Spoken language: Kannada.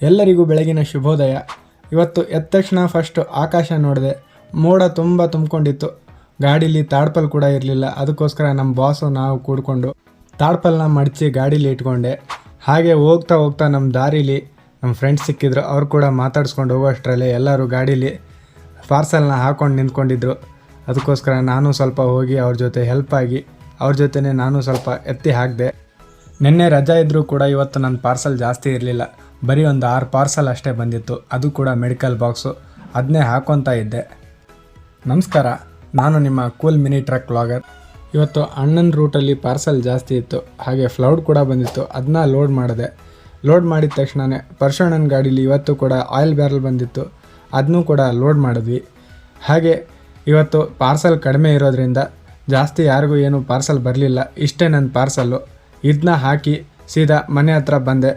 ಎಲ್ಲರಿಗೂ ಬೆಳಗಿನ ಶುಭೋದಯ. ಇವತ್ತು ಎದ್ದ ತಕ್ಷಣ ಫಸ್ಟು ಆಕಾಶ ನೋಡಿದೆ. ಮೋಡ ತುಂಬ ತುಂಬಿಕೊಂಡಿತ್ತು. ಗಾಡೀಲಿ ತಾಡ್ಪಲ್ ಕೂಡ ಇರಲಿಲ್ಲ. ಅದಕ್ಕೋಸ್ಕರ ನಮ್ಮ ಬಾಸು ನಾವು ಕೂಡ್ಕೊಂಡು ತಾಡ್ಪಲ್ನ ಮಡಚಿ ಗಾಡೀಲಿ ಇಟ್ಕೊಂಡೆ. ಹಾಗೆ ಹೋಗ್ತಾ ಹೋಗ್ತಾ ನಮ್ಮ ದಾರೀಲಿ ನಮ್ಮ ಫ್ರೆಂಡ್ಸ್ ಸಿಕ್ಕಿದ್ರು. ಅವ್ರು ಕೂಡ ಮಾತಾಡ್ಸ್ಕೊಂಡು ಹೋಗೋಷ್ಟರಲ್ಲಿ ಎಲ್ಲರೂ ಗಾಡೀಲಿ ಪಾರ್ಸಲ್ನ ಹಾಕ್ಕೊಂಡು ನಿಂತ್ಕೊಂಡಿದ್ರು. ಅದಕ್ಕೋಸ್ಕರ ನಾನು ಸ್ವಲ್ಪ ಹೋಗಿ ಅವ್ರ ಜೊತೆ ಹೆಲ್ಪ್ ಆಗಿ ಅವ್ರ ಜೊತೆನೇ ನಾನು ಸ್ವಲ್ಪ ಎತ್ತಿ ಹಾಕಿದೆ. ನಿನ್ನೆ ರಜಾ ಇದ್ದರೂ ಕೂಡ ಇವತ್ತು ನನ್ನ ಪಾರ್ಸಲ್ ಜಾಸ್ತಿ ಇರಲಿಲ್ಲ. ಬರೀ ಒಂದು 6 ಪಾರ್ಸಲ್ ಅಷ್ಟೇ ಬಂದಿತ್ತು. ಅದು ಕೂಡ ಮೆಡಿಕಲ್ ಬಾಕ್ಸು. ಅದನ್ನೇ ಹಾಕ್ಕೊತಾ ಇದ್ದೆ. ನಮಸ್ಕಾರ, ನಾನು ನಿಮ್ಮ ಕೂಲ್ ಮಿನಿ ಟ್ರಕ್ ವ್ಲಾಗರ್. ಇವತ್ತು ಅಣ್ಣನ ರೂಟಲ್ಲಿ ಪಾರ್ಸಲ್ ಜಾಸ್ತಿ ಇತ್ತು. ಹಾಗೆ ಫ್ಲೌಡ್ ಕೂಡ ಬಂದಿತ್ತು. ಅದನ್ನ ಲೋಡ್ ಮಾಡಿದೆ. ಲೋಡ್ ಮಾಡಿದ ತಕ್ಷಣವೇ ಪರಶುಣ್ಣನ ಗಾಡೀಲಿ ಇವತ್ತು ಕೂಡ ಆಯಿಲ್ ಬ್ಯಾರಲ್ ಬಂದಿತ್ತು. ಅದನ್ನೂ ಕೂಡ ಲೋಡ್ ಮಾಡಿದ್ವಿ. ಹಾಗೆ ಇವತ್ತು ಪಾರ್ಸಲ್ ಕಡಿಮೆ ಇರೋದ್ರಿಂದ ಜಾಸ್ತಿ ಯಾರಿಗೂ ಏನು ಪಾರ್ಸಲ್ ಬರಲಿಲ್ಲ. ಇಷ್ಟೇ ನನ್ನ ಪಾರ್ಸಲ್ಲು. ಇದನ್ನ ಹಾಕಿ ಸೀದಾ ಮನೆ ಹತ್ರ ಬಂದೆ.